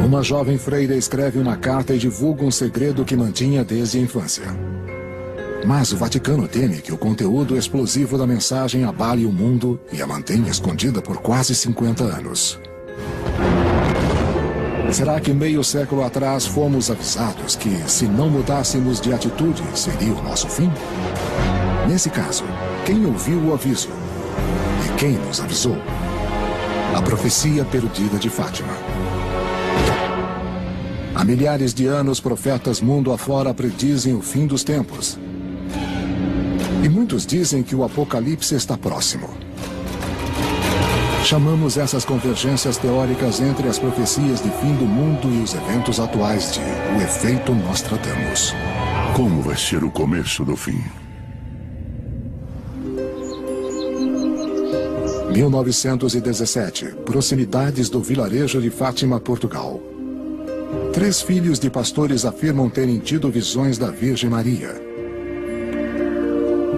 Uma jovem freira escreve uma carta e divulga um segredo que mantinha desde a infância. Mas o Vaticano teme que o conteúdo explosivo da mensagem abale o mundo e a mantenha escondida por quase 50 anos. Será que meio século atrás fomos avisados que, se não mudássemos de atitude, seria o nosso fim? Nesse caso, quem ouviu o aviso? E quem nos avisou? A profecia perdida de Fátima. Há milhares de anos, profetas mundo afora predizem o fim dos tempos. E muitos dizem que o apocalipse está próximo. Chamamos essas convergências teóricas entre as profecias de fim do mundo e os eventos atuais de o efeito Nostradamus. Como vai ser o começo do fim? 1917, proximidades do vilarejo de Fátima, Portugal. 3 filhos de pastores afirmam terem tido visões da Virgem Maria.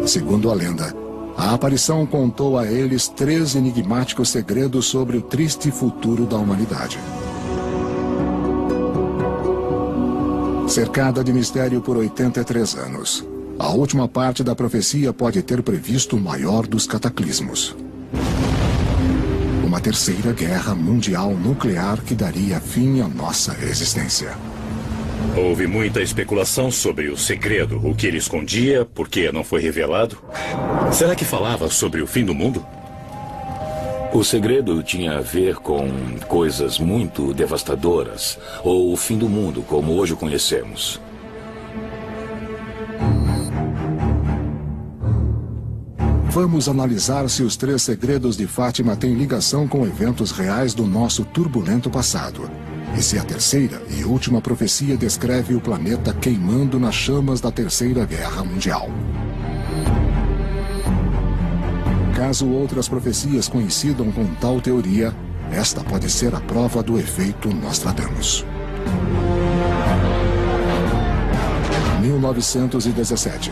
Segundo a lenda, a aparição contou a eles 3 enigmáticos segredos sobre o triste futuro da humanidade. Cercada de mistério por 83 anos, a última parte da profecia pode ter previsto o maior dos cataclismos. Uma terceira guerra mundial nuclear que daria fim à nossa existência. Houve muita especulação sobre o segredo, o que ele escondia, por que não foi revelado. Será que falava sobre o fim do mundo? O segredo tinha a ver com coisas muito devastadoras, ou o fim do mundo, como hoje o conhecemos. Vamos analisar se os 3 segredos de Fátima têm ligação com eventos reais do nosso turbulento passado. E se a terceira e última profecia descreve o planeta queimando nas chamas da Terceira Guerra Mundial. Caso outras profecias coincidam com tal teoria, esta pode ser a prova do efeito Nostradamus. 1917.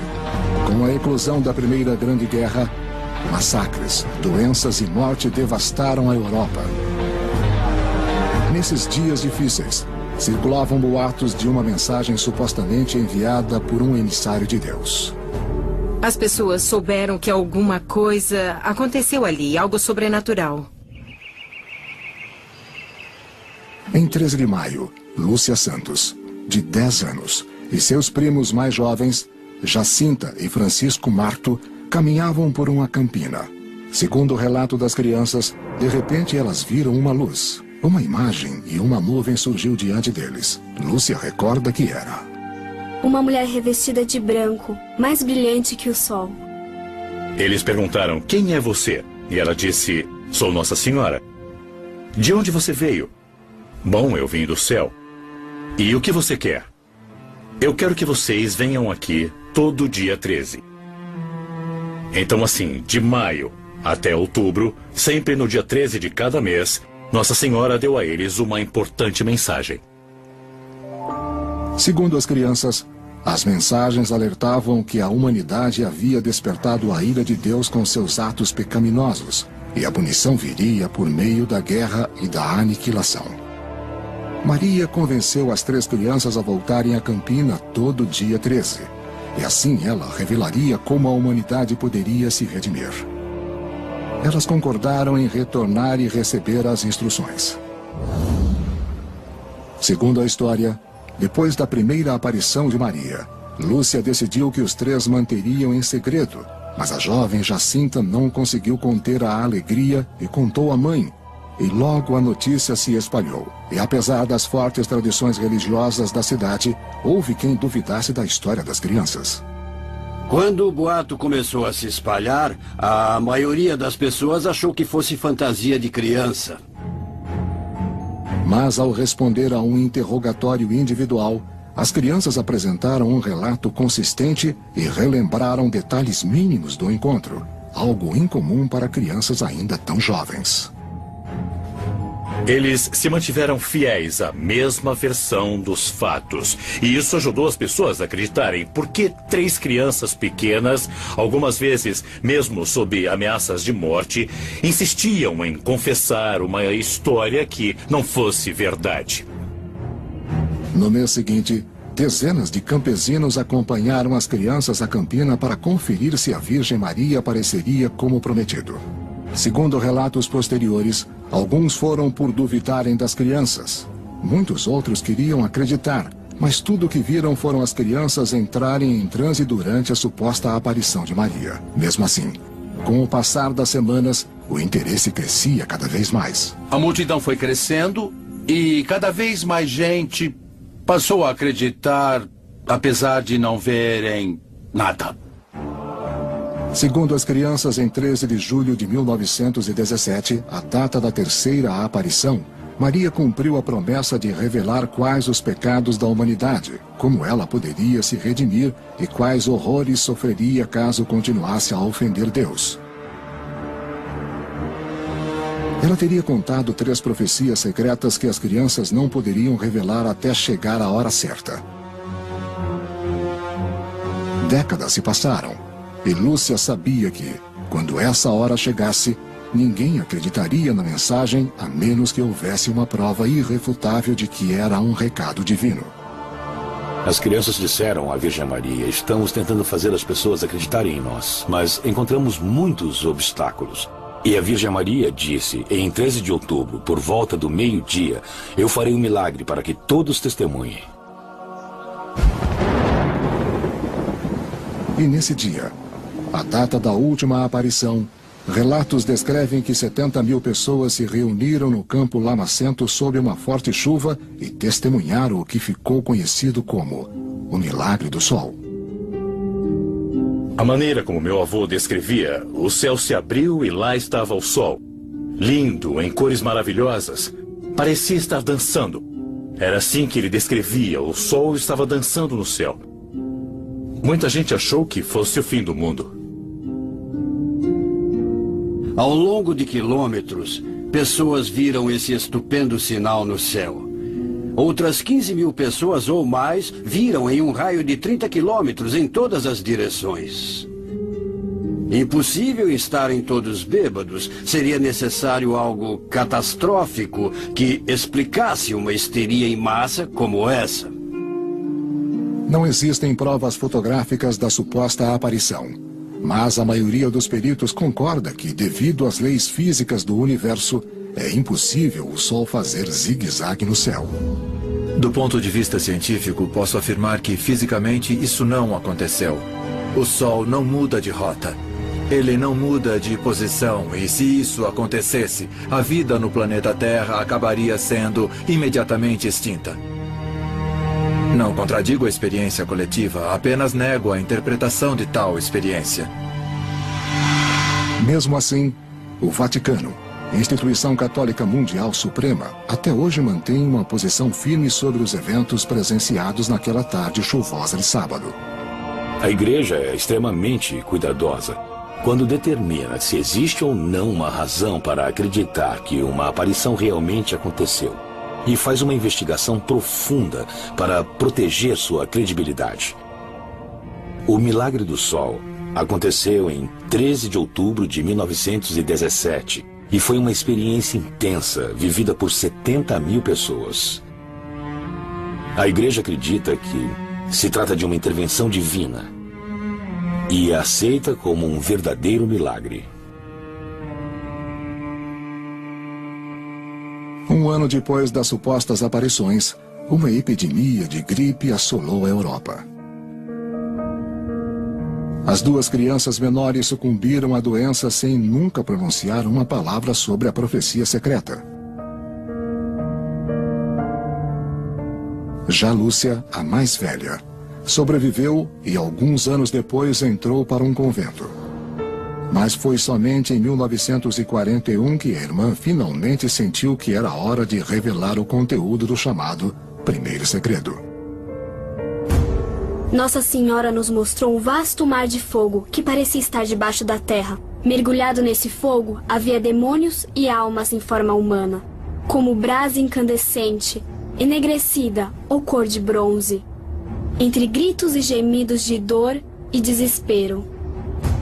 Com a eclosão da Primeira Grande Guerra, massacres, doenças e morte devastaram a Europa. Nesses dias difíceis, circulavam boatos de uma mensagem supostamente enviada por um emissário de Deus. As pessoas souberam que alguma coisa aconteceu ali, algo sobrenatural. Em 13 de maio, Lúcia Santos, de 10 anos, e seus primos mais jovens, Jacinta e Francisco Marto, caminhavam por uma campina. Segundo o relato das crianças, de repente elas viram uma luz. Uma imagem e uma nuvem surgiu diante deles. Lúcia recorda que era uma mulher revestida de branco, mais brilhante que o sol. Eles perguntaram, quem é você? E ela disse, sou Nossa Senhora. De onde você veio? Bom, eu vim do céu. E o que você quer? Eu quero que vocês venham aqui todo dia 13. Então assim, de maio até outubro, sempre no dia 13 de cada mês, Nossa Senhora deu a eles uma importante mensagem. Segundo as crianças, as mensagens alertavam que a humanidade havia despertado a ira de Deus com seus atos pecaminosos, e a punição viria por meio da guerra e da aniquilação. Maria convenceu as 3 crianças a voltarem à campina todo dia 13, e assim ela revelaria como a humanidade poderia se redimir. Elas concordaram em retornar e receber as instruções. Segundo a história, depois da primeira aparição de Maria, Lúcia decidiu que os 3 manteriam em segredo, mas a jovem Jacinta não conseguiu conter a alegria e contou à mãe, e logo a notícia se espalhou. E apesar das fortes tradições religiosas da cidade, houve quem duvidasse da história das crianças. Quando o boato começou a se espalhar, a maioria das pessoas achou que fosse fantasia de criança. Mas ao responder a um interrogatório individual, as crianças apresentaram um relato consistente e relembraram detalhes mínimos do encontro, algo incomum para crianças ainda tão jovens. Eles se mantiveram fiéis à mesma versão dos fatos. E isso ajudou as pessoas a acreditarem porque 3 crianças pequenas, algumas vezes mesmo sob ameaças de morte, insistiam em confessar uma história que não fosse verdade. No mês seguinte, dezenas de campesinos acompanharam as crianças à campina para conferir se a Virgem Maria apareceria como prometido. Segundo relatos posteriores, alguns foram por duvidarem das crianças. Muitos outros queriam acreditar, mas tudo o que viram foram as crianças entrarem em transe durante a suposta aparição de Maria. Mesmo assim, com o passar das semanas, o interesse crescia cada vez mais. A multidão foi crescendo e cada vez mais gente passou a acreditar, apesar de não verem nada. Segundo as crianças, em 13 de julho de 1917, a data da terceira aparição, Maria cumpriu a promessa de revelar quais os pecados da humanidade, como ela poderia se redimir e quais horrores sofreria caso continuasse a ofender Deus. Ela teria contado 3 profecias secretas que as crianças não poderiam revelar até chegar a hora certa. Décadas se passaram, e Lúcia sabia que, quando essa hora chegasse, ninguém acreditaria na mensagem a menos que houvesse uma prova irrefutável de que era um recado divino. As crianças disseram à Virgem Maria: estamos tentando fazer as pessoas acreditarem em nós, mas encontramos muitos obstáculos. E a Virgem Maria disse: em 13 de outubro, por volta do meio-dia, eu farei um milagre para que todos testemunhem. E nesse dia, a data da última aparição, relatos descrevem que 70 mil pessoas se reuniram no campo lamacento sob uma forte chuva e testemunharam o que ficou conhecido como o Milagre do Sol. A maneira como meu avô descrevia, o céu se abriu e lá estava o sol. Lindo, em cores maravilhosas. Parecia estar dançando. Era assim que ele descrevia, o sol estava dançando no céu. Muita gente achou que fosse o fim do mundo. Ao longo de quilômetros, pessoas viram esse estupendo sinal no céu. Outras 15 mil pessoas ou mais viram em um raio de 30 quilômetros em todas as direções. Impossível estarem todos bêbados. Seria necessário algo catastrófico que explicasse uma histeria em massa como essa. Não existem provas fotográficas da suposta aparição, mas a maioria dos peritos concorda que, devido às leis físicas do universo, é impossível o Sol fazer zigue-zague no céu. Do ponto de vista científico, posso afirmar que fisicamente isso não aconteceu. O Sol não muda de rota. Ele não muda de posição, e se isso acontecesse, a vida no planeta Terra acabaria sendo imediatamente extinta. Não contradigo a experiência coletiva, apenas nego a interpretação de tal experiência. Mesmo assim, o Vaticano, instituição católica mundial suprema, até hoje mantém uma posição firme sobre os eventos presenciados naquela tarde chuvosa de sábado. A Igreja é extremamente cuidadosa quando determina se existe ou não uma razão para acreditar que uma aparição realmente aconteceu, e faz uma investigação profunda para proteger sua credibilidade. O Milagre do Sol aconteceu em 13 de outubro de 1917 e foi uma experiência intensa vivida por 70 mil pessoas. A Igreja acredita que se trata de uma intervenção divina e a aceita como um verdadeiro milagre. Um ano depois das supostas aparições, uma epidemia de gripe assolou a Europa. As 2 crianças menores sucumbiram à doença sem nunca pronunciar uma palavra sobre a profecia secreta. Já Lúcia, a mais velha, sobreviveu e alguns anos depois entrou para um convento. Mas foi somente em 1941 que a irmã finalmente sentiu que era hora de revelar o conteúdo do chamado Primeiro Segredo. Nossa Senhora nos mostrou um vasto mar de fogo que parecia estar debaixo da terra. Mergulhado nesse fogo, havia demônios e almas em forma humana, como brasa incandescente, enegrecida ou cor de bronze, entre gritos e gemidos de dor e desespero.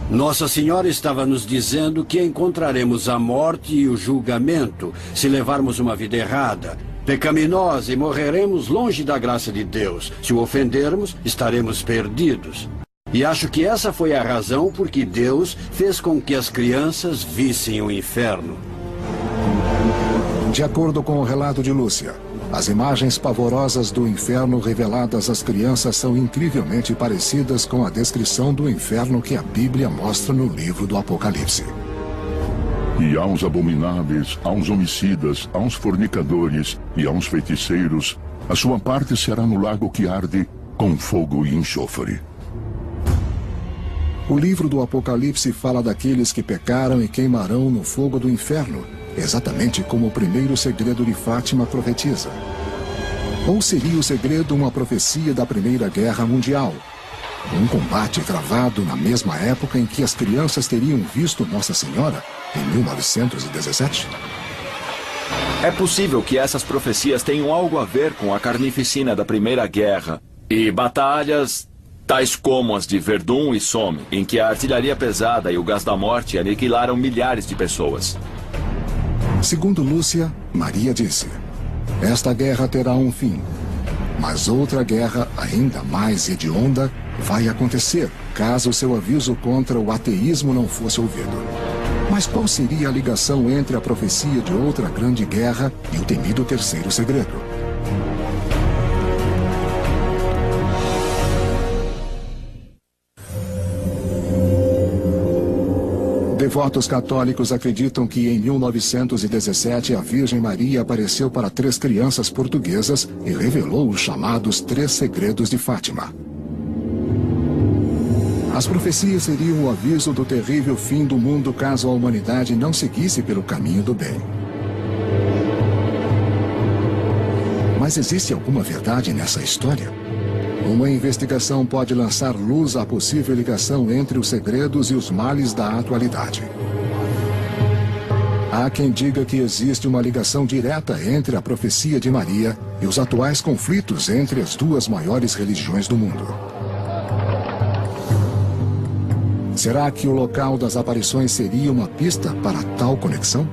Nossa Senhora estava nos dizendo que encontraremos a morte e o julgamento se levarmos uma vida errada, pecaminosa e morreremos longe da graça de Deus. Se o ofendermos, estaremos perdidos. E acho que essa foi a razão por que Deus fez com que as crianças vissem o inferno. De acordo com o relato de Lúcia, as imagens pavorosas do inferno reveladas às crianças são incrivelmente parecidas com a descrição do inferno que a Bíblia mostra no livro do Apocalipse. E aos abomináveis, aos homicidas, aos fornicadores e aos feiticeiros, a sua parte será no lago que arde com fogo e enxofre. O livro do Apocalipse fala daqueles que pecaram e queimarão no fogo do inferno, exatamente como o primeiro segredo de Fátima profetiza. Ou seria o segredo uma profecia da Primeira Guerra Mundial? Um combate travado na mesma época em que as crianças teriam visto Nossa Senhora, em 1917? É possível que essas profecias tenham algo a ver com a carnificina da Primeira Guerra e batalhas tais como as de Verdun e Somme, em que a artilharia pesada e o gás da morte aniquilaram milhares de pessoas. Segundo Lúcia, Maria disse: esta guerra terá um fim, mas outra guerra ainda mais hedionda vai acontecer, caso seu aviso contra o ateísmo não fosse ouvido. Mas qual seria a ligação entre a profecia de outra grande guerra e o temido terceiro segredo? Devotos católicos acreditam que em 1917 a Virgem Maria apareceu para 3 crianças portuguesas e revelou os chamados 3 segredos de Fátima. As profecias seriam o aviso do terrível fim do mundo caso a humanidade não seguisse pelo caminho do bem. Mas existe alguma verdade nessa história? Uma investigação pode lançar luz à possível ligação entre os segredos e os males da atualidade. Há quem diga que existe uma ligação direta entre a profecia de Maria e os atuais conflitos entre as 2 maiores religiões do mundo. Será que o local das aparições seria uma pista para tal conexão?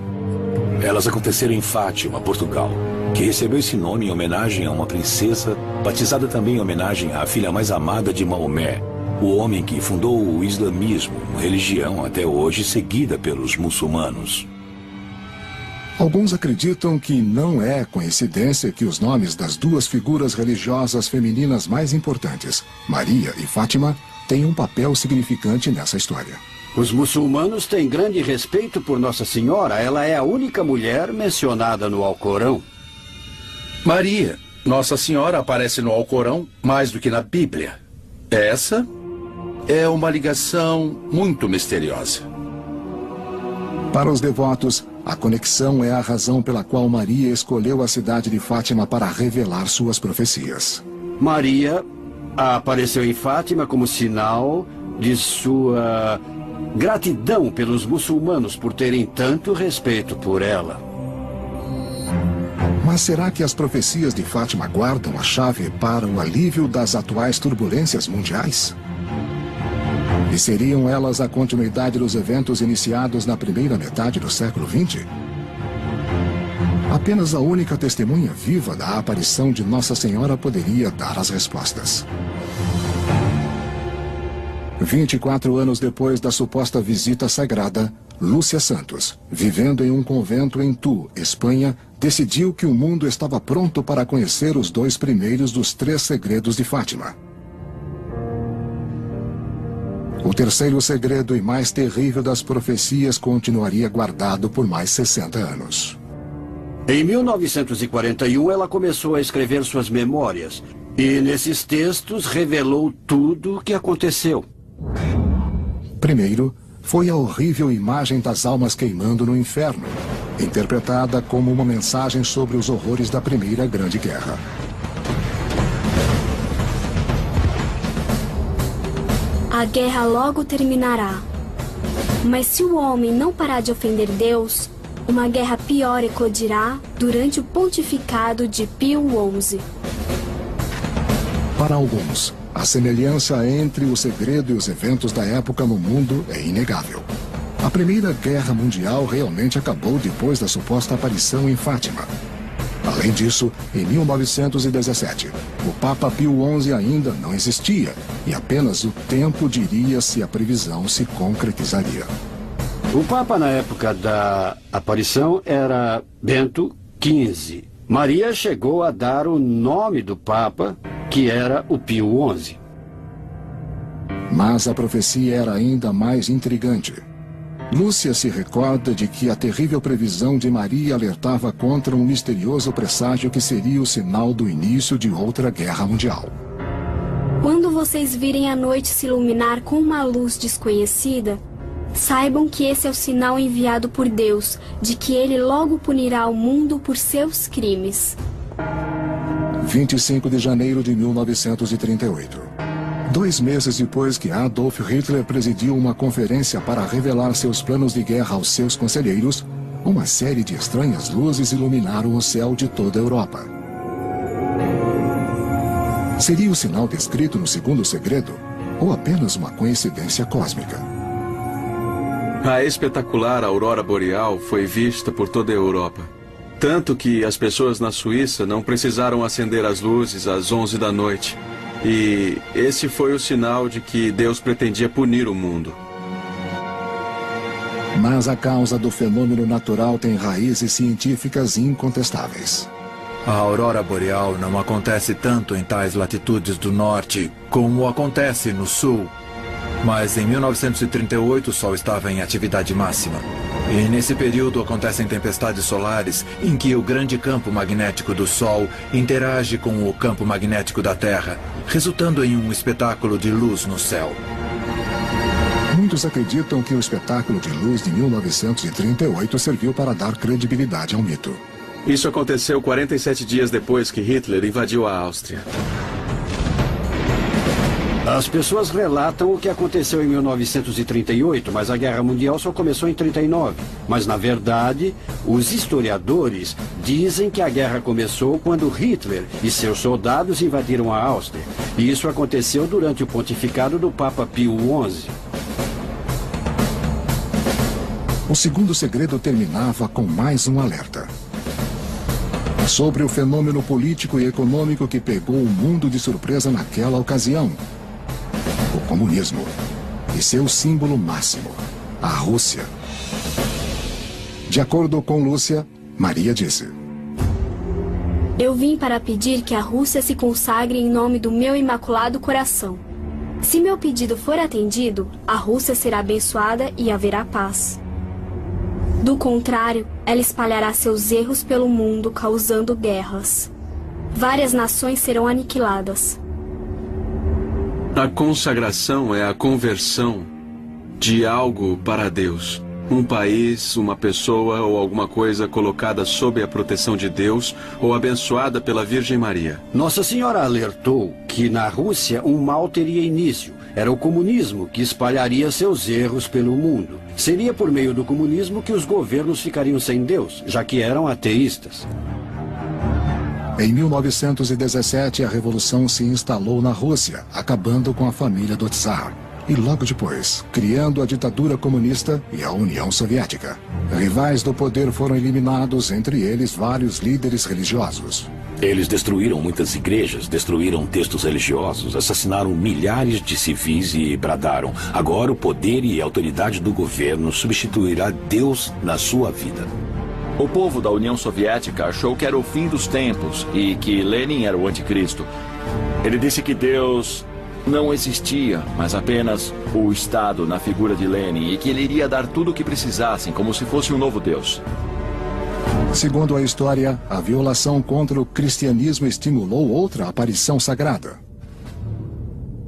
Elas aconteceram em Fátima, Portugal, que recebeu esse nome em homenagem a uma princesa, batizada também em homenagem à filha mais amada de Maomé, o homem que fundou o islamismo, uma religião até hoje seguida pelos muçulmanos. Alguns acreditam que não é coincidência que os nomes das 2 figuras religiosas femininas mais importantes, Maria e Fátima, tenham um papel significante nessa história. Os muçulmanos têm grande respeito por Nossa Senhora. Ela é a única mulher mencionada no Alcorão. Maria, Nossa Senhora, aparece no Alcorão mais do que na Bíblia. Essa é uma ligação muito misteriosa. Para os devotos, a conexão é a razão pela qual Maria escolheu a cidade de Fátima para revelar suas profecias. Maria apareceu em Fátima como sinal de sua gratidão pelos muçulmanos por terem tanto respeito por ela. Mas será que as profecias de Fátima guardam a chave para o alívio das atuais turbulências mundiais? E seriam elas a continuidade dos eventos iniciados na primeira metade do século XX? Apenas a única testemunha viva da aparição de Nossa Senhora poderia dar as respostas. 24 anos depois da suposta visita sagrada, Lúcia Santos, vivendo em um convento em Tours, Espanha, decidiu que o mundo estava pronto para conhecer os 2 primeiros dos 3 segredos de Fátima. O terceiro segredo e mais terrível das profecias continuaria guardado por mais 60 anos. Em 1941, ela começou a escrever suas memórias e, nesses textos, revelou tudo o que aconteceu. Primeiro, foi a horrível imagem das almas queimando no inferno, interpretada como uma mensagem sobre os horrores da Primeira Grande Guerra. A guerra logo terminará. Mas se o homem não parar de ofender Deus, uma guerra pior eclodirá durante o pontificado de Pio XI. Para alguns, a semelhança entre o segredo e os eventos da época no mundo é inegável. A Primeira Guerra Mundial realmente acabou depois da suposta aparição em Fátima. Além disso, em 1917, o Papa Pio XI ainda não existia e apenas o tempo diria se a previsão se concretizaria. O Papa na época da aparição era Bento XV. Maria chegou a dar o nome do Papa, que era o Pio XI. Mas a profecia era ainda mais intrigante. Lúcia se recorda de que a terrível previsão de Maria alertava contra um misterioso presságio que seria o sinal do início de outra guerra mundial. Quando vocês virem a noite se iluminar com uma luz desconhecida, saibam que esse é o sinal enviado por Deus, de que ele logo punirá o mundo por seus crimes. 25 de janeiro de 1938. 2 meses depois que Adolf Hitler presidiu uma conferência para revelar seus planos de guerra aos seus conselheiros, uma série de estranhas luzes iluminaram o céu de toda a Europa. Seria o sinal descrito no segundo segredo, ou apenas uma coincidência cósmica? A espetacular aurora boreal foi vista por toda a Europa. Tanto que as pessoas na Suíça não precisaram acender as luzes às 11 da noite. E esse foi o sinal de que Deus pretendia punir o mundo. Mas a causa do fenômeno natural tem raízes científicas incontestáveis. A aurora boreal não acontece tanto em tais latitudes do norte como acontece no sul. Mas em 1938 o Sol estava em atividade máxima. E nesse período acontecem tempestades solares em que o grande campo magnético do Sol interage com o campo magnético da Terra, resultando em um espetáculo de luz no céu. Muitos acreditam que o espetáculo de luz de 1938 serviu para dar credibilidade ao mito. Isso aconteceu 47 dias depois que Hitler invadiu a Áustria. As pessoas relatam o que aconteceu em 1938, mas a Guerra Mundial só começou em 39. Mas, na verdade, os historiadores dizem que a guerra começou quando Hitler e seus soldados invadiram a Áustria. E isso aconteceu durante o pontificado do Papa Pio XI. O segundo segredo terminava com mais um alerta. Sobre o fenômeno político e econômico que pegou o mundo de surpresa naquela ocasião. O comunismo e seu símbolo máximo, a Rússia. De acordo com Lúcia, Maria disse: Eu vim para pedir que a Rússia se consagre em nome do meu imaculado coração. Se meu pedido for atendido, a Rússia será abençoada e haverá paz. Do contrário, ela espalhará seus erros pelo mundo, causando guerras. Várias nações serão aniquiladas. A consagração é a conversão de algo para Deus. Um país, uma pessoa ou alguma coisa colocada sob a proteção de Deus ou abençoada pela Virgem Maria. Nossa Senhora alertou que na Rússia um mal teria início. Era o comunismo que espalharia seus erros pelo mundo. Seria por meio do comunismo que os governos ficariam sem Deus, já que eram ateístas. Em 1917, a revolução se instalou na Rússia, acabando com a família do Tsar. E logo depois, criando a ditadura comunista e a União Soviética. Rivais do poder foram eliminados, entre eles vários líderes religiosos. Eles destruíram muitas igrejas, destruíram textos religiosos, assassinaram milhares de civis e bradaram: agora o poder e a autoridade do governo substituirá Deus na sua vida. O povo da União Soviética achou que era o fim dos tempos e que Lenin era o anticristo. Ele disse que Deus não existia, mas apenas o Estado na figura de Lenin, e que ele iria dar tudo o que precisassem, como se fosse um novo Deus. Segundo a história, a violação contra o cristianismo estimulou outra aparição sagrada.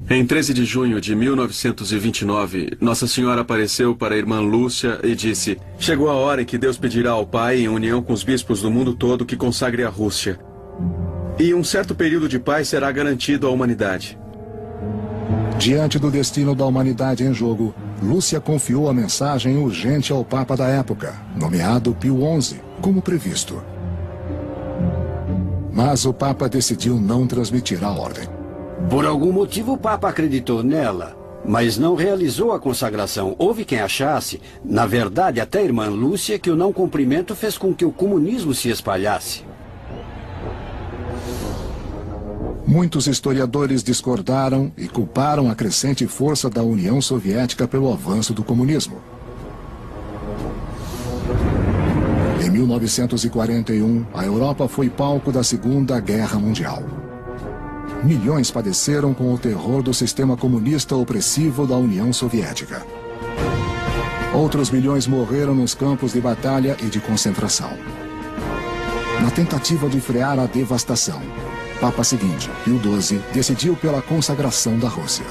Em 13 de junho de 1929, Nossa Senhora apareceu para a irmã Lúcia e disse: chegou a hora em que Deus pedirá ao Pai, em união com os bispos do mundo todo, que consagre a Rússia. E um certo período de paz será garantido à humanidade. Diante do destino da humanidade em jogo, Lúcia confiou a mensagem urgente ao Papa da época, nomeado Pio XI, como previsto. Mas o Papa decidiu não transmitir a ordem. Por algum motivo o Papa acreditou nela, mas não realizou a consagração. Houve quem achasse, na verdade até a irmã Lúcia, que o não cumprimento fez com que o comunismo se espalhasse. Muitos historiadores discordaram e culparam a crescente força da União Soviética pelo avanço do comunismo. Em 1941, a Europa foi palco da Segunda Guerra Mundial. Milhões padeceram com o terror do sistema comunista opressivo da União Soviética. Outros milhões morreram nos campos de batalha e de concentração. Na tentativa de frear a devastação, Papa seguinte, Pio XII, decidiu pela consagração da Rússia.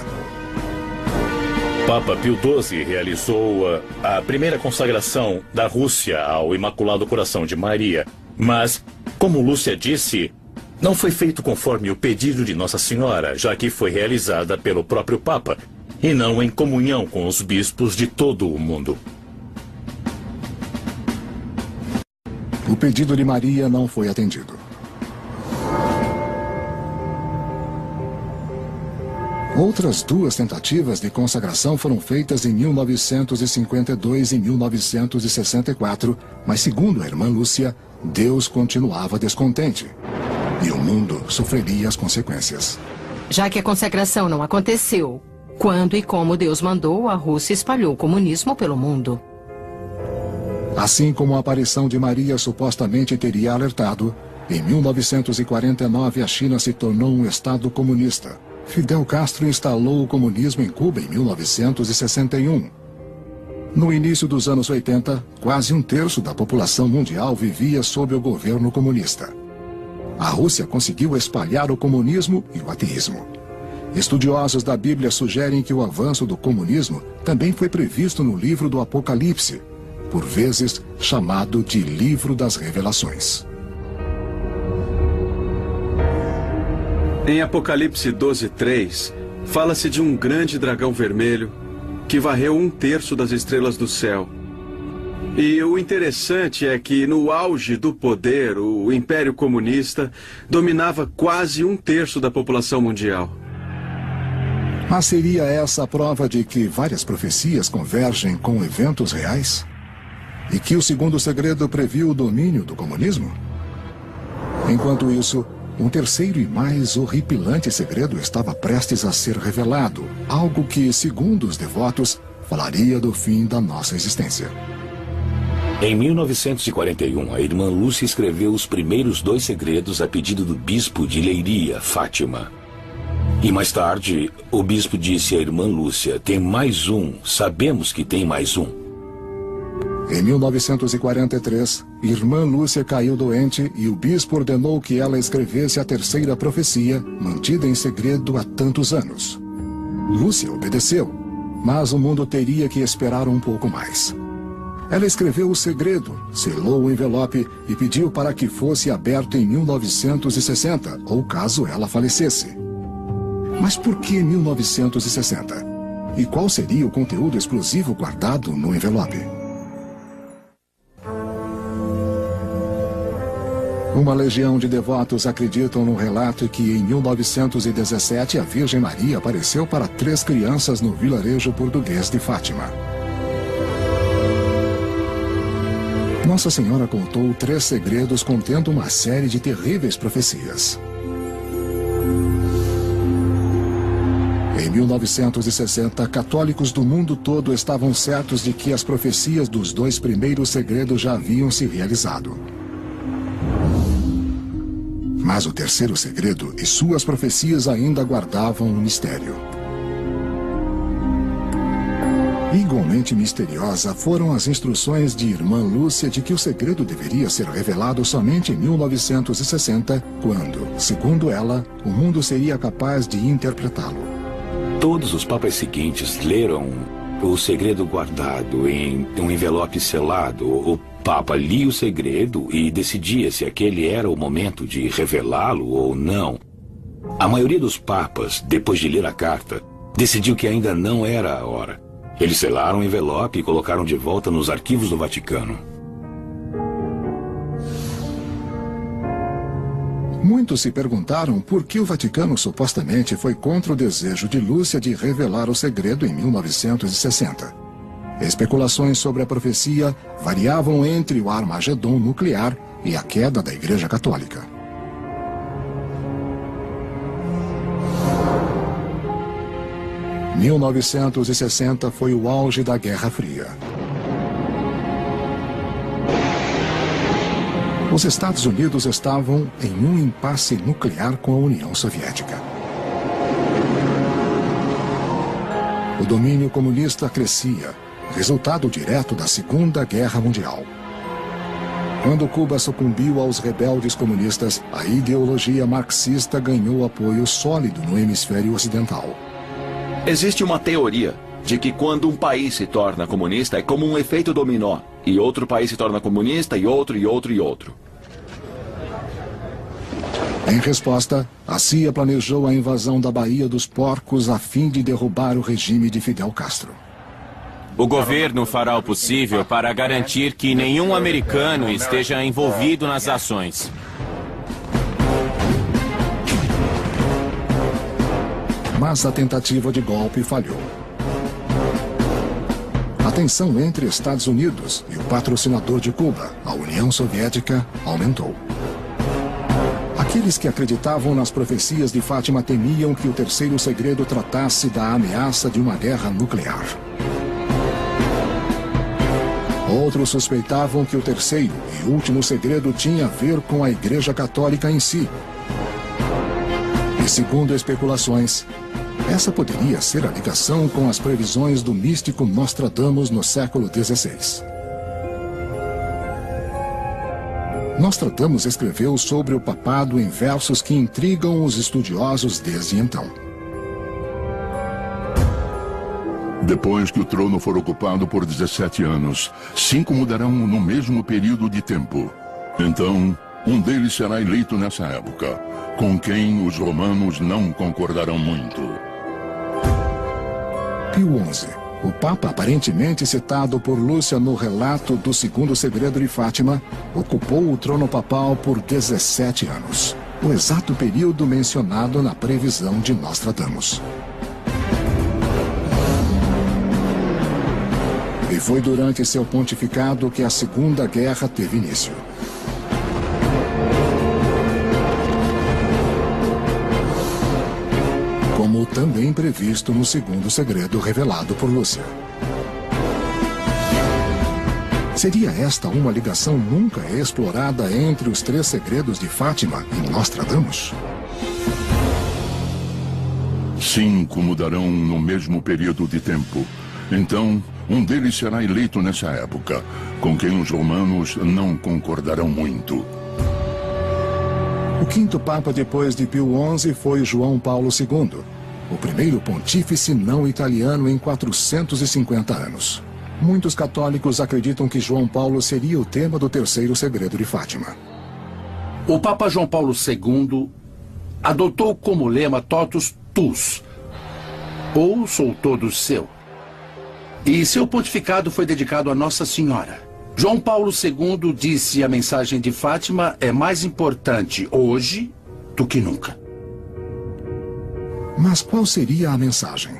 Papa Pio XII realizou a primeira consagração da Rússia ao Imaculado Coração de Maria. Mas, como Lúcia disse, não foi feito conforme o pedido de Nossa Senhora, já que foi realizada pelo próprio Papa, e não em comunhão com os bispos de todo o mundo. O pedido de Maria não foi atendido. Outras duas tentativas de consagração foram feitas em 1952 e 1964, mas segundo a irmã Lúcia, Deus continuava descontente. E o mundo sofreria as consequências. Já que a consagração não aconteceu, quando e como Deus mandou, a Rússia espalhou o comunismo pelo mundo. Assim como a aparição de Maria supostamente teria alertado, em 1949 a China se tornou um estado comunista. Fidel Castro instalou o comunismo em Cuba em 1961. No início dos anos 80, quase um terço da população mundial vivia sob o governo comunista. A Rússia conseguiu espalhar o comunismo e o ateísmo. Estudiosos da Bíblia sugerem que o avanço do comunismo também foi previsto no livro do Apocalipse, por vezes chamado de Livro das Revelações. Em Apocalipse 12:3, fala-se de um grande dragão vermelho que varreu 1/3 das estrelas do céu. E o interessante é que, no auge do poder, o Império Comunista dominava quase 1/3 da população mundial. Mas seria essa a prova de que várias profecias convergem com eventos reais? E que o segundo segredo previu o domínio do comunismo? Enquanto isso, um terceiro e mais horripilante segredo estava prestes a ser revelado, algo que, segundo os devotos, falaria do fim da nossa existência. Em 1941, a irmã Lúcia escreveu os primeiros 2 segredos a pedido do bispo de Leiria, Fátima. E mais tarde, o bispo disse à irmã Lúcia, tem mais um, sabemos que tem mais um. Em 1943, irmã Lúcia caiu doente e o bispo ordenou que ela escrevesse a terceira profecia, mantida em segredo há tantos anos. Lúcia obedeceu, mas o mundo teria que esperar um pouco mais. Ela escreveu o segredo, selou o envelope e pediu para que fosse aberto em 1960, ou caso ela falecesse. Mas por que 1960? E qual seria o conteúdo explosivo guardado no envelope? Uma legião de devotos acreditam no relato que em 1917 a Virgem Maria apareceu para 3 crianças no vilarejo português de Fátima. Nossa Senhora contou 3 segredos contendo uma série de terríveis profecias. Em 1960, católicos do mundo todo estavam certos de que as profecias dos 2 primeiros segredos já haviam se realizado. Mas o terceiro segredo e suas profecias ainda guardavam um mistério. Igualmente misteriosa foram as instruções de irmã Lúcia de que o segredo deveria ser revelado somente em 1960, quando, segundo ela, o mundo seria capaz de interpretá-lo. Todos os papas seguintes leram o segredo guardado em um envelope selado. O Papa lia o segredo e decidia se aquele era o momento de revelá-lo ou não. A maioria dos papas, depois de ler a carta, decidiu que ainda não era a hora. Eles selaram o envelope e colocaram de volta nos arquivos do Vaticano. Muitos se perguntaram por que o Vaticano supostamente foi contra o desejo de Lúcia de revelar o segredo em 1960. Especulações sobre a profecia variavam entre o Armagedon nuclear e a queda da Igreja Católica. 1960 foi o auge da Guerra Fria. Os Estados Unidos estavam em um impasse nuclear com a União Soviética. O domínio comunista crescia, resultado direto da Segunda Guerra Mundial. Quando Cuba sucumbiu aos rebeldes comunistas, a ideologia marxista ganhou apoio sólido no hemisfério ocidental. Existe uma teoria de que quando um país se torna comunista é como um efeito dominó, e outro país se torna comunista, e outro, e outro, e outro. Em resposta, a CIA planejou a invasão da Baía dos Porcos a fim de derrubar o regime de Fidel Castro. O governo fará o possível para garantir que nenhum americano esteja envolvido nas ações. Mas a tentativa de golpe falhou. A tensão entre Estados Unidos e o patrocinador de Cuba, a União Soviética, aumentou. Aqueles que acreditavam nas profecias de Fátima temiam que o terceiro segredo tratasse da ameaça de uma guerra nuclear. Outros suspeitavam que o terceiro e último segredo tinha a ver com a Igreja Católica em si. E segundo especulações, essa poderia ser a ligação com as previsões do místico Nostradamus no século XVI. Nostradamus escreveu sobre o papado em versos que intrigam os estudiosos desde então. Depois que o trono for ocupado por 17 anos, 5 mudarão no mesmo período de tempo. Então, um deles será eleito nessa época, com quem os romanos não concordarão muito. Pio XI, o Papa aparentemente citado por Lúcia no relato do segundo segredo de Fátima, ocupou o trono papal por 17 anos, o exato período mencionado na previsão de Nostradamus. E foi durante seu pontificado que a Segunda Guerra teve início. Como também previsto no segundo segredo revelado por Lúcia. Seria esta uma ligação nunca explorada entre os 3 segredos de Fátima e Nostradamus? 5 mudarão no mesmo período de tempo. Então, um deles será eleito nessa época, com quem os romanos não concordarão muito. O quinto Papa depois de Pio XI foi João Paulo II, o primeiro pontífice não italiano em 450 anos. Muitos católicos acreditam que João Paulo seria o tema do terceiro segredo de Fátima. O Papa João Paulo II adotou como lema Totus Tuus, ou sou todos seu. E seu pontificado foi dedicado a Nossa Senhora. João Paulo II disse: a mensagem de Fátima é mais importante hoje do que nunca. Mas qual seria a mensagem?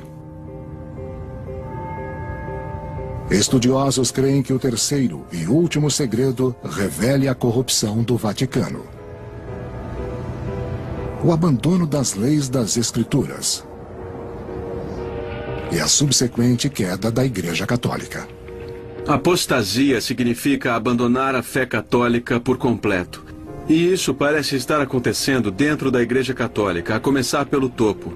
Estudiosos creem que o terceiro e último segredo revele a corrupção do Vaticano. O abandono das leis das Escrituras. E a subsequente queda da Igreja Católica. Apostasia significa abandonar a fé católica por completo. E isso parece estar acontecendo dentro da Igreja Católica, a começar pelo topo.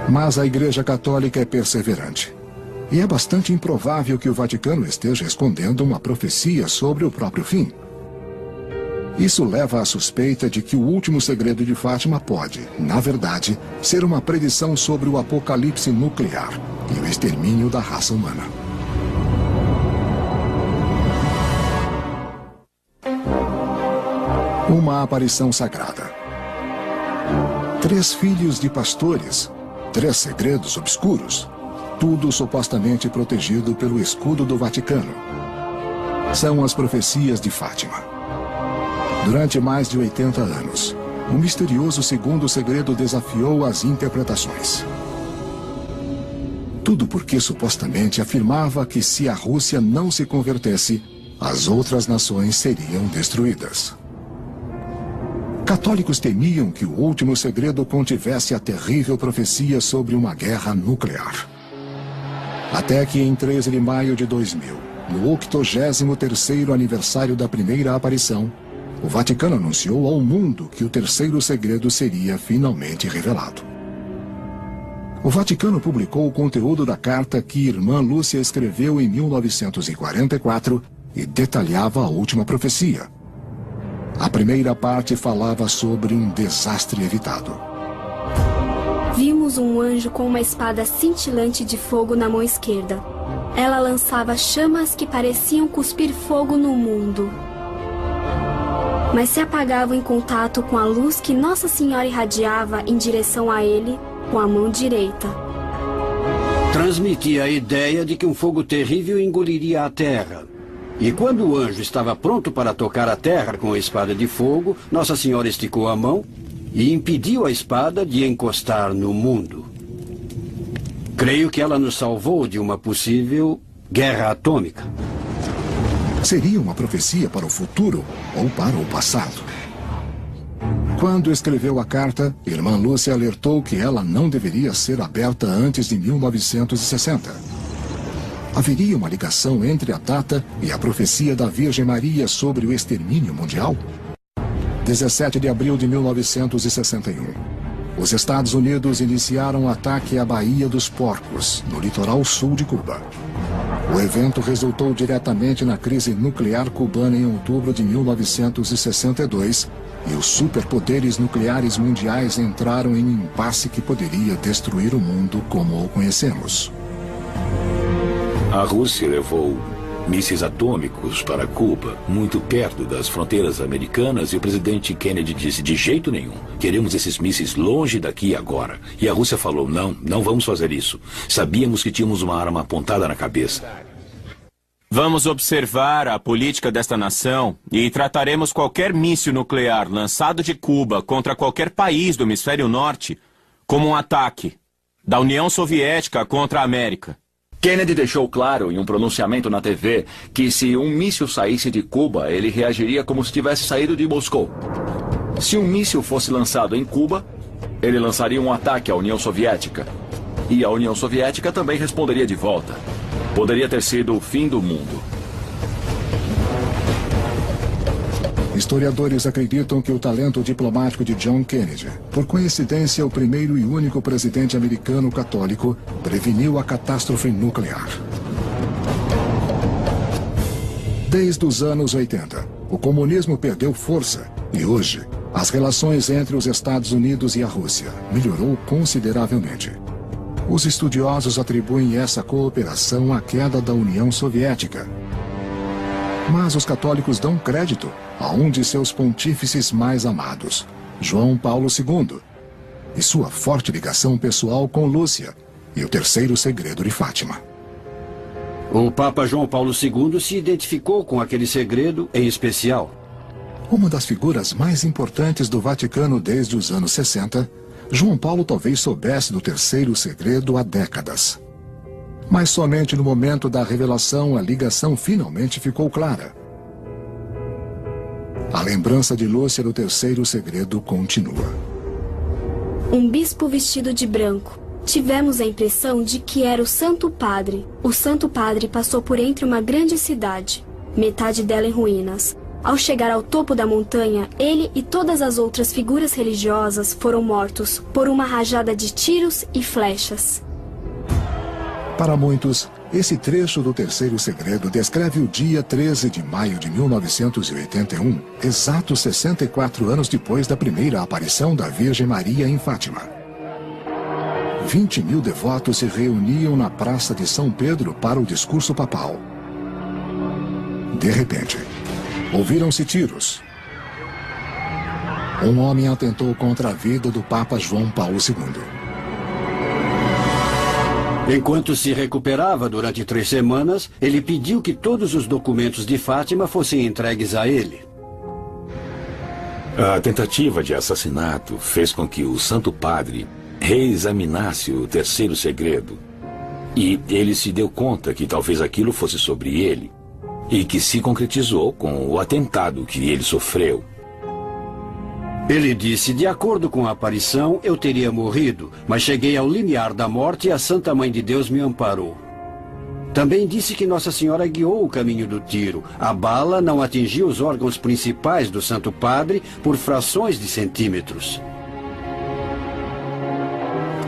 Mas a Igreja Católica é perseverante. E é bastante improvável que o Vaticano esteja escondendo uma profecia sobre o próprio fim. Isso leva à suspeita de que o último segredo de Fátima pode, na verdade, ser uma predição sobre o apocalipse nuclear e o extermínio da raça humana. Uma aparição sagrada. 3 filhos de pastores, 3 segredos obscuros, tudo supostamente protegido pelo escudo do Vaticano. São as profecias de Fátima. Durante mais de 80 anos, o misterioso segundo segredo desafiou as interpretações. Tudo porque supostamente afirmava que se a Rússia não se convertesse, as outras nações seriam destruídas. Católicos temiam que o último segredo contivesse a terrível profecia sobre uma guerra nuclear. Até que em 13 de maio de 2000, no 83º aniversário da primeira aparição, o Vaticano anunciou ao mundo que o terceiro segredo seria finalmente revelado. O Vaticano publicou o conteúdo da carta que Irmã Lúcia escreveu em 1944 e detalhava a última profecia. A primeira parte falava sobre um desastre evitado. Vimos um anjo com uma espada cintilante de fogo na mão esquerda. Ela lançava chamas que pareciam cuspir fogo no mundo, mas se apagavam em contato com a luz que Nossa Senhora irradiava em direção a ele com a mão direita. Transmitia a ideia de que um fogo terrível engoliria a terra. E quando o anjo estava pronto para tocar a terra com a espada de fogo, Nossa Senhora esticou a mão e impediu a espada de encostar no mundo. Creio que ela nos salvou de uma possível guerra atômica. Seria uma profecia para o futuro ou para o passado? Quando escreveu a carta, Irmã Lúcia alertou que ela não deveria ser aberta antes de 1960. Haveria uma ligação entre a data e a profecia da Virgem Maria sobre o extermínio mundial? 17 de abril de 1961. Os Estados Unidos iniciaram um ataque à Baía dos Porcos, no litoral sul de Cuba. O evento resultou diretamente na crise nuclear cubana em outubro de 1962 e os superpoderes nucleares mundiais entraram em um impasse que poderia destruir o mundo como o conhecemos. A Rússia levou mísseis atômicos para Cuba, muito perto das fronteiras americanas, e o presidente Kennedy disse: de jeito nenhum, queremos esses mísseis longe daqui agora. E a Rússia falou: não vamos fazer isso. Sabíamos que tínhamos uma arma apontada na cabeça. Vamos observar a política desta nação e trataremos qualquer míssil nuclear lançado de Cuba contra qualquer país do hemisfério norte como um ataque da União Soviética contra a América. Kennedy deixou claro em um pronunciamento na TV que se um míssil saísse de Cuba, ele reagiria como se tivesse saído de Moscou. Se um míssil fosse lançado em Cuba, ele lançaria um ataque à União Soviética. E a União Soviética também responderia de volta. Poderia ter sido o fim do mundo. Historiadores acreditam que o talento diplomático de John Kennedy, por coincidência o primeiro e único presidente americano católico, preveniu a catástrofe nuclear. Desde os anos 80, o comunismo perdeu força e hoje as relações entre os Estados Unidos e a Rússia melhorou consideravelmente. Os estudiosos atribuem essa cooperação à queda da União Soviética. Mas os católicos dão crédito a um de seus pontífices mais amados, João Paulo II, e sua forte ligação pessoal com Lúcia e o terceiro segredo de Fátima. O Papa João Paulo II se identificou com aquele segredo em especial. Uma das figuras mais importantes do Vaticano desde os anos 60, João Paulo talvez soubesse do terceiro segredo há décadas. Mas somente no momento da revelação a ligação finalmente ficou clara. A lembrança de Lúcia do terceiro segredo continua. Um bispo vestido de branco. Tivemos a impressão de que era o Santo Padre. O Santo Padre passou por entre uma grande cidade, metade dela em ruínas. Ao chegar ao topo da montanha, ele e todas as outras figuras religiosas foram mortos por uma rajada de tiros e flechas. Para muitos, esse trecho do terceiro segredo descreve o dia 13 de maio de 1981, exatos 64 anos depois da primeira aparição da Virgem Maria em Fátima. 20.000 devotos se reuniam na Praça de São Pedro para o discurso papal. De repente, ouviram-se tiros. Um homem atentou contra a vida do Papa João Paulo II. Enquanto se recuperava durante 3 semanas, ele pediu que todos os documentos de Fátima fossem entregues a ele. A tentativa de assassinato fez com que o Santo Padre reexaminasse o terceiro segredo. E ele se deu conta que talvez aquilo fosse sobre ele, e que se concretizou com o atentado que ele sofreu. Ele disse, de acordo com a aparição, eu teria morrido, mas cheguei ao limiar da morte e a Santa Mãe de Deus me amparou. Também disse que Nossa Senhora guiou o caminho do tiro. A bala não atingiu os órgãos principais do Santo Padre por frações de centímetros.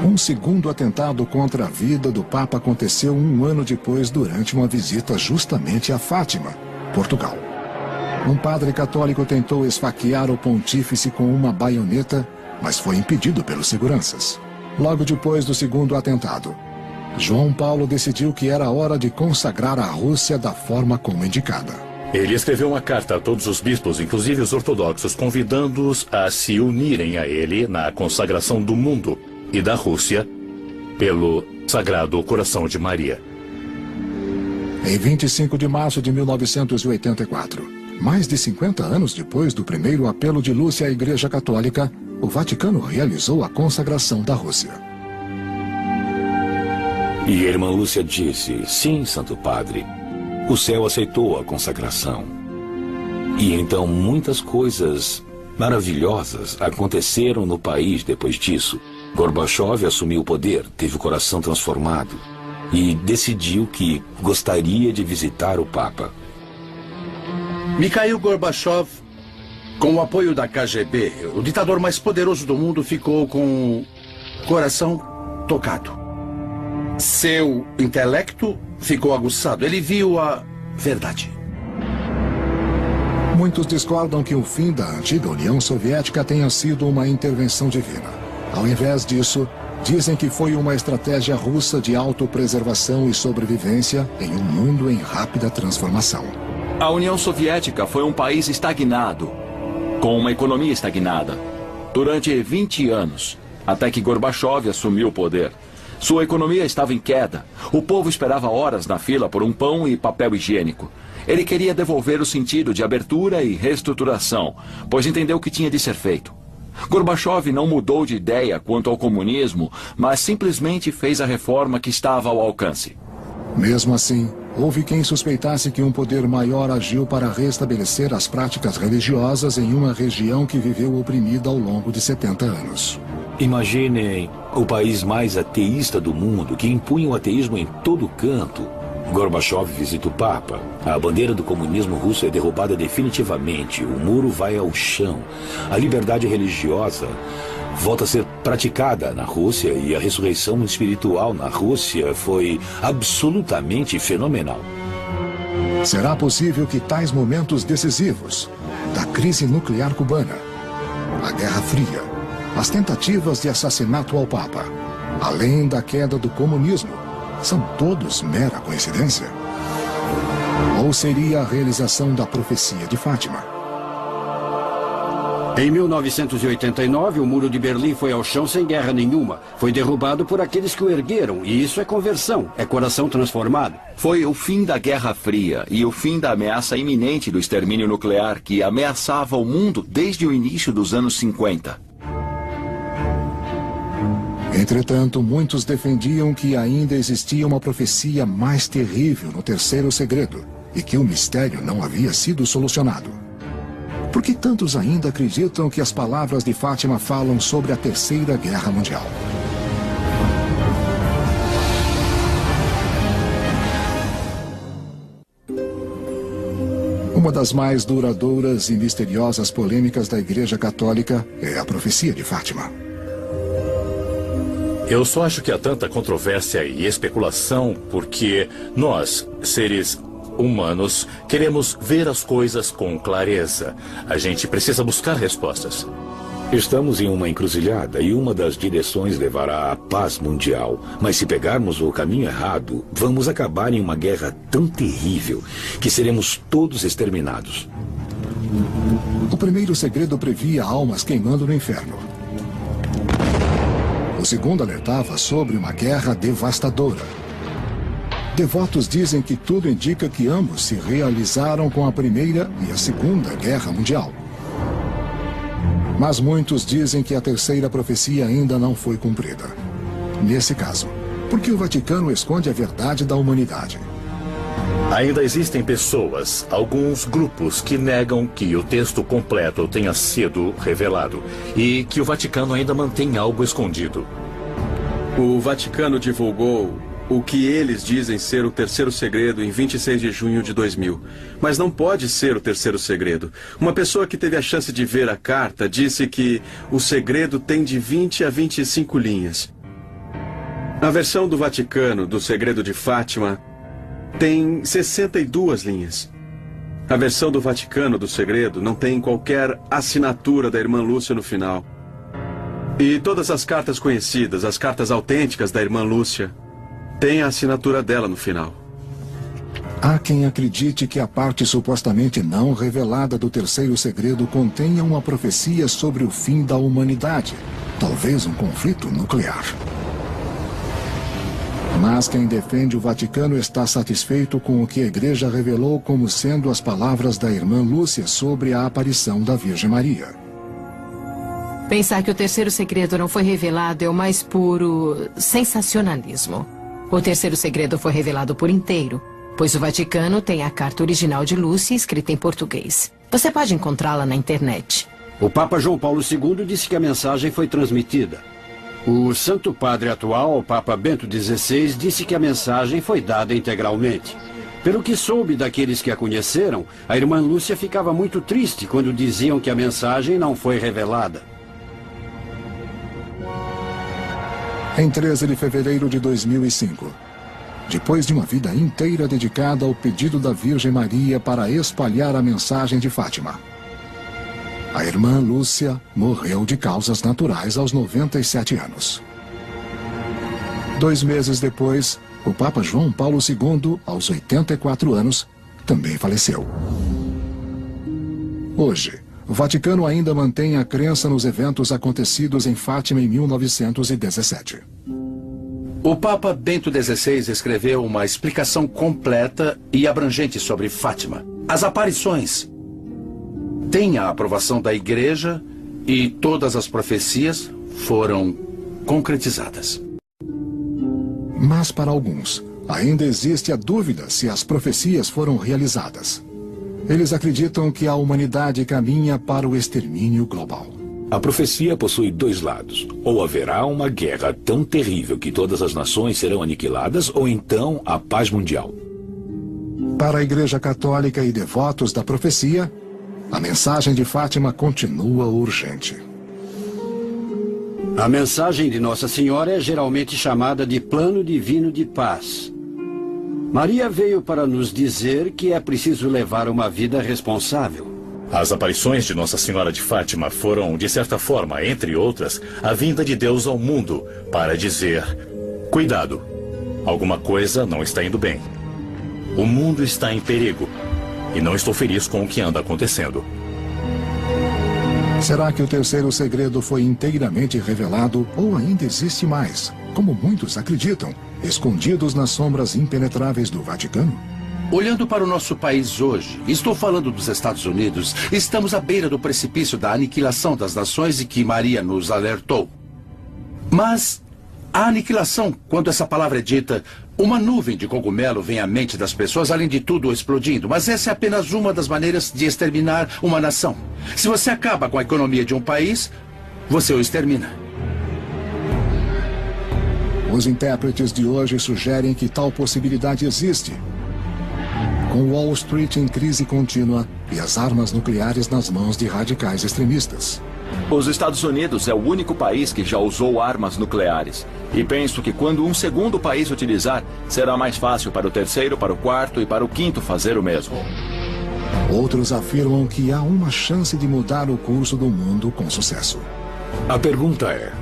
Um segundo atentado contra a vida do Papa aconteceu 1 ano depois, durante uma visita justamente a Fátima, Portugal. Um padre católico tentou esfaquear o pontífice com uma baioneta, mas foi impedido pelos seguranças. Logo depois do segundo atentado, João Paulo decidiu que era hora de consagrar a Rússia da forma como indicada. Ele escreveu uma carta a todos os bispos, inclusive os ortodoxos, convidando-os a se unirem a ele na consagração do mundo e da Rússia pelo Sagrado Coração de Maria. Em 25 de março de 1984, mais de 50 anos depois do primeiro apelo de Lúcia à Igreja Católica, o Vaticano realizou a consagração da Rússia. E a irmã Lúcia disse, sim, Santo Padre, o céu aceitou a consagração. E então muitas coisas maravilhosas aconteceram no país depois disso. Gorbachev assumiu o poder, teve o coração transformado e decidiu que gostaria de visitar o Papa. Mikhail Gorbachev, com o apoio da KGB, o ditador mais poderoso do mundo, ficou com o coração tocado. Seu intelecto ficou aguçado. Ele viu a verdade. Muitos discordam que o fim da antiga União Soviética tenha sido uma intervenção divina. Ao invés disso, dizem que foi uma estratégia russa de autopreservação e sobrevivência em um mundo em rápida transformação. A União Soviética foi um país estagnado, com uma economia estagnada, durante 20 anos, até que Gorbachev assumiu o poder. Sua economia estava em queda. O povo esperava horas na fila por um pão e papel higiênico. Ele queria devolver o sentido de abertura e reestruturação, pois entendeu que tinha de ser feito. Gorbachev não mudou de ideia quanto ao comunismo, mas simplesmente fez a reforma que estava ao alcance. Mesmo assim, houve quem suspeitasse que um poder maior agiu para restabelecer as práticas religiosas em uma região que viveu oprimida ao longo de 70 anos. Imaginem o país mais ateísta do mundo, que impunha o ateísmo em todo canto. Gorbachev visita o Papa. A bandeira do comunismo russo é derrubada definitivamente. O muro vai ao chão. A liberdade religiosa volta a ser praticada na Rússia e a ressurreição espiritual na Rússia foi absolutamente fenomenal. Será possível que tais momentos decisivos da crise nuclear cubana, a Guerra Fria, as tentativas de assassinato ao Papa, além da queda do comunismo, são todos mera coincidência? Ou seria a realização da profecia de Fátima? Em 1989, o Muro de Berlim foi ao chão sem guerra nenhuma. Foi derrubado por aqueles que o ergueram, e isso é conversão, é coração transformado. Foi o fim da Guerra Fria e o fim da ameaça iminente do extermínio nuclear que ameaçava o mundo desde o início dos anos 50. Entretanto, muitos defendiam que ainda existia uma profecia mais terrível no terceiro segredo e que o mistério não havia sido solucionado. Por que tantos ainda acreditam que as palavras de Fátima falam sobre a Terceira Guerra Mundial? Uma das mais duradouras e misteriosas polêmicas da Igreja Católica é a profecia de Fátima. Eu só acho que há tanta controvérsia e especulação porque nós, seres humanos, queremos ver as coisas com clareza. A gente precisa buscar respostas. Estamos em uma encruzilhada e uma das direções levará à paz mundial. Mas se pegarmos o caminho errado, vamos acabar em uma guerra tão terrível que seremos todos exterminados. O primeiro segredo previa almas queimando no inferno. O segundo alertava sobre uma guerra devastadora. Devotos dizem que tudo indica que ambos se realizaram com a Primeira e a Segunda Guerra Mundial. Mas muitos dizem que a terceira profecia ainda não foi cumprida. Nesse caso, por que o Vaticano esconde a verdade da humanidade? Ainda existem pessoas, alguns grupos, que negam que o texto completo tenha sido revelado e que o Vaticano ainda mantém algo escondido. O Vaticano divulgou o que eles dizem ser o terceiro segredo em 26 de junho de 2000. Mas não pode ser o terceiro segredo. Uma pessoa que teve a chance de ver a carta disse que o segredo tem de 20 a 25 linhas. A versão do Vaticano do Segredo de Fátima tem 62 linhas. A versão do Vaticano do Segredo não tem qualquer assinatura da irmã Lúcia no final. E todas as cartas conhecidas, as cartas autênticas da irmã Lúcia, têm a assinatura dela no final. Há quem acredite que a parte supostamente não revelada do terceiro segredo contenha uma profecia sobre o fim da humanidade, talvez um conflito nuclear. Mas quem defende o Vaticano está satisfeito com o que a Igreja revelou como sendo as palavras da irmã Lúcia sobre a aparição da Virgem Maria. Pensar que o terceiro segredo não foi revelado é o mais puro sensacionalismo. O terceiro segredo foi revelado por inteiro, pois o Vaticano tem a carta original de Lúcia escrita em português. Você pode encontrá-la na internet. O Papa João Paulo II disse que a mensagem foi transmitida. O Santo Padre atual, o Papa Bento XVI, disse que a mensagem foi dada integralmente. Pelo que soube daqueles que a conheceram, a irmã Lúcia ficava muito triste quando diziam que a mensagem não foi revelada. Em 13 de fevereiro de 2005, depois de uma vida inteira dedicada ao pedido da Virgem Maria para espalhar a mensagem de Fátima, a irmã Lúcia morreu de causas naturais aos 97 anos. 2 meses depois, o Papa João Paulo II, aos 84 anos, também faleceu. Hoje, o Vaticano ainda mantém a crença nos eventos acontecidos em Fátima em 1917. O Papa Bento XVI escreveu uma explicação completa e abrangente sobre Fátima. As aparições têm a aprovação da Igreja e todas as profecias foram concretizadas. Mas para alguns, ainda existe a dúvida se as profecias foram realizadas. Eles acreditam que a humanidade caminha para o extermínio global. A profecia possui 2 lados. Ou haverá uma guerra tão terrível que todas as nações serão aniquiladas, ou então a paz mundial. Para a Igreja Católica e devotos da profecia, a mensagem de Fátima continua urgente. A mensagem de Nossa Senhora é geralmente chamada de plano divino de paz. Maria veio para nos dizer que é preciso levar uma vida responsável. As aparições de Nossa Senhora de Fátima foram, de certa forma, entre outras, a vinda de Deus ao mundo para dizer: cuidado, alguma coisa não está indo bem. O mundo está em perigo. E não estou feliz com o que anda acontecendo. Será que o terceiro segredo foi inteiramente revelado ou ainda existe mais, como muitos acreditam, escondidos nas sombras impenetráveis do Vaticano? Olhando para o nosso país hoje, estou falando dos Estados Unidos, estamos à beira do precipício da aniquilação das nações e que Maria nos alertou. Mas a aniquilação, quando essa palavra é dita, uma nuvem de cogumelo vem à mente das pessoas, além de tudo explodindo. Mas essa é apenas uma das maneiras de exterminar uma nação. Se você acaba com a economia de um país, você o extermina. Os intérpretes de hoje sugerem que tal possibilidade existe. Com Wall Street em crise contínua e as armas nucleares nas mãos de radicais extremistas. Os Estados Unidos é o único país que já usou armas nucleares. E penso que quando um segundo país utilizar, será mais fácil para o terceiro, para o quarto e para o quinto fazer o mesmo. Outros afirmam que há uma chance de mudar o curso do mundo com sucesso. A pergunta é: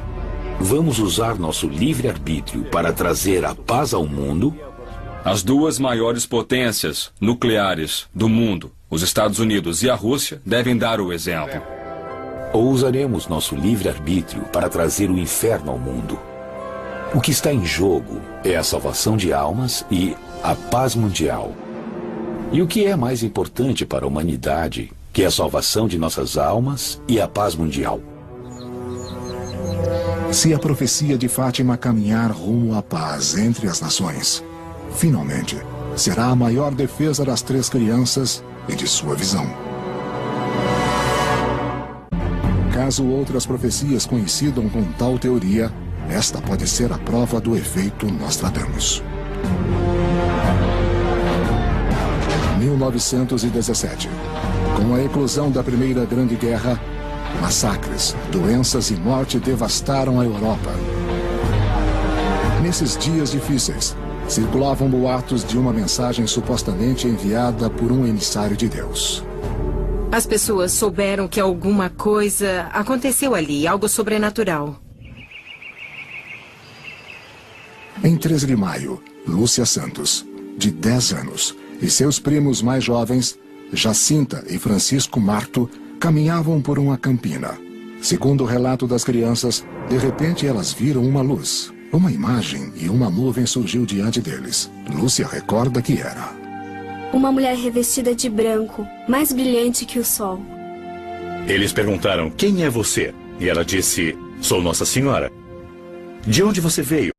vamos usar nosso livre-arbítrio para trazer a paz ao mundo? As 2 maiores potências nucleares do mundo, os Estados Unidos e a Rússia, devem dar o exemplo. Ou usaremos nosso livre-arbítrio para trazer o inferno ao mundo? O que está em jogo é a salvação de almas e a paz mundial. E o que é mais importante para a humanidade que a salvação de nossas almas e a paz mundial? Se a profecia de Fátima caminhar rumo à paz entre as nações, finalmente, será a maior defesa das 3 crianças e de sua visão. Caso outras profecias coincidam com tal teoria, esta pode ser a prova do efeito Nostradamus. 1917. Com a eclosão da Primeira Grande Guerra, massacres, doenças e morte devastaram a Europa. Nesses dias difíceis, circulavam boatos de uma mensagem supostamente enviada por um emissário de Deus. As pessoas souberam que alguma coisa aconteceu ali, algo sobrenatural. Em 13 de maio, Lúcia Santos, de 10 anos, e seus primos mais jovens, Jacinta e Francisco Marto, caminhavam por uma campina. Segundo o relato das crianças, de repente elas viram uma luz. Uma imagem e uma nuvem surgiu diante deles. Lúcia recorda que era uma mulher revestida de branco, mais brilhante que o sol. Eles perguntaram, quem é você? E ela disse, sou Nossa Senhora. De onde você veio?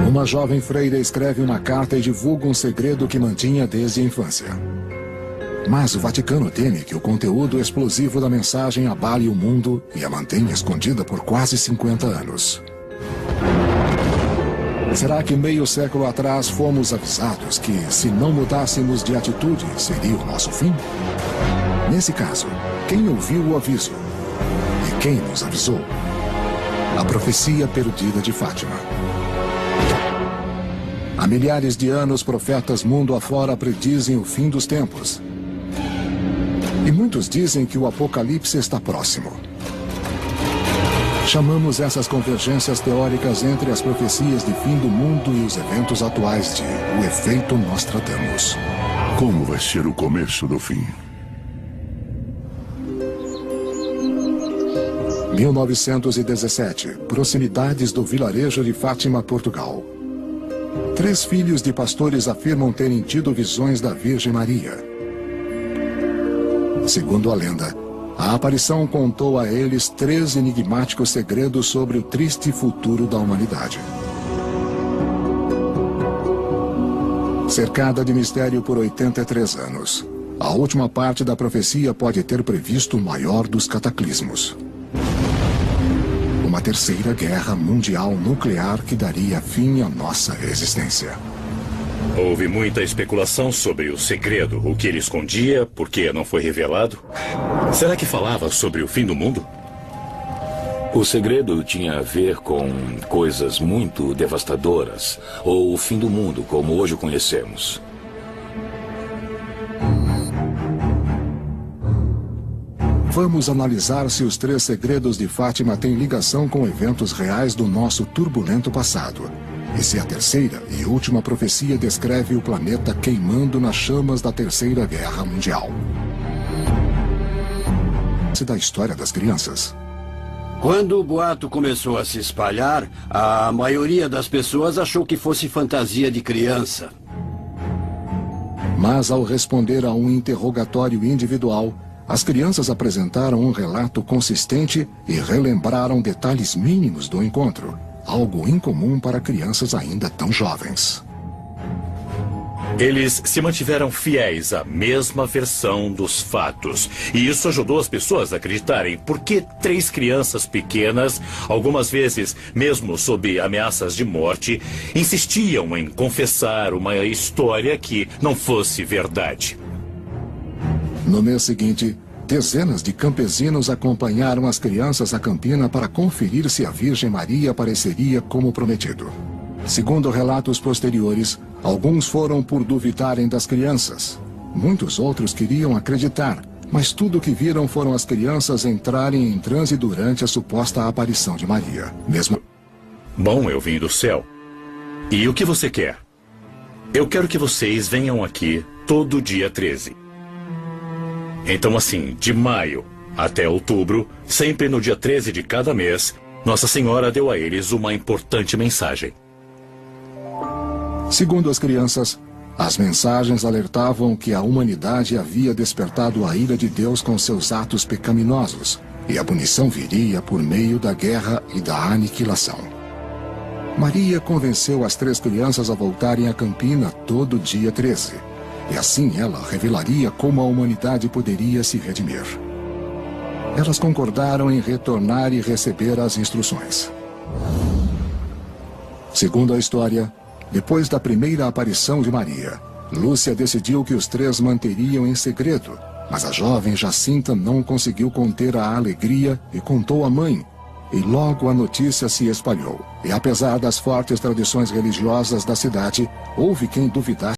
Uma jovem freira escreve uma carta e divulga um segredo que mantinha desde a infância. Mas o Vaticano teme que o conteúdo explosivo da mensagem abale o mundo e a mantenha escondida por quase 50 anos. Será que meio século atrás fomos avisados que, se não mudássemos de atitude, seria o nosso fim? Nesse caso, quem ouviu o aviso? E quem nos avisou? A profecia perdida de Fátima. Há milhares de anos, profetas mundo afora predizem o fim dos tempos. E muitos dizem que o apocalipse está próximo. Chamamos essas convergências teóricas entre as profecias de fim do mundo e os eventos atuais de o efeito Nostradamus. Como vai ser o começo do fim? 1917, proximidades do vilarejo de Fátima, Portugal. 3 filhos de pastores afirmam terem tido visões da Virgem Maria. Segundo a lenda, a aparição contou a eles 3 enigmáticos segredos sobre o triste futuro da humanidade. Cercada de mistério por 83 anos, a última parte da profecia pode ter previsto o maior dos cataclismos. Uma terceira guerra mundial nuclear que daria fim à nossa existência. Houve muita especulação sobre o segredo, o que ele escondia, por que não foi revelado. Será que falava sobre o fim do mundo? O segredo tinha a ver com coisas muito devastadoras, ou o fim do mundo, como hoje o conhecemos. Vamos analisar se os 3 segredos de Fátima têm ligação com eventos reais do nosso turbulento passado. E se a terceira e última profecia descreve o planeta queimando nas chamas da Terceira Guerra Mundial. Da história das crianças. Quando o boato começou a se espalhar, a maioria das pessoas achou que fosse fantasia de criança. Mas ao responder a um interrogatório individual, as crianças apresentaram um relato consistente e relembraram detalhes mínimos do encontro. Algo incomum para crianças ainda tão jovens. Eles se mantiveram fiéis à mesma versão dos fatos. E isso ajudou as pessoas a acreditarem porque 3 crianças pequenas, algumas vezes mesmo sob ameaças de morte, insistiam em confessar uma história que não fosse verdade. No mês seguinte, dezenas de campesinos acompanharam as crianças à campina para conferir se a Virgem Maria apareceria como prometido. Segundo relatos posteriores, alguns foram por duvidarem das crianças. Muitos outros queriam acreditar, mas tudo o que viram foram as crianças entrarem em transe durante a suposta aparição de Maria. Bom, eu vim do céu. E o que você quer? Eu quero que vocês venham aqui todo dia 13. Então, assim, de maio até outubro, sempre no dia 13 de cada mês, Nossa Senhora deu a eles uma importante mensagem. Segundo as crianças, as mensagens alertavam que a humanidade havia despertado a ira de Deus com seus atos pecaminosos, e a punição viria por meio da guerra e da aniquilação. Maria convenceu as 3 crianças a voltarem à Campina todo dia 13. E assim ela revelaria como a humanidade poderia se redimir. Elas concordaram em retornar e receber as instruções. Segundo a história, depois da primeira aparição de Maria, Lúcia decidiu que os 3 manteriam em segredo, mas a jovem Jacinta não conseguiu conter a alegria e contou à mãe. E logo a notícia se espalhou. E apesar das fortes tradições religiosas da cidade, houve quem duvidasse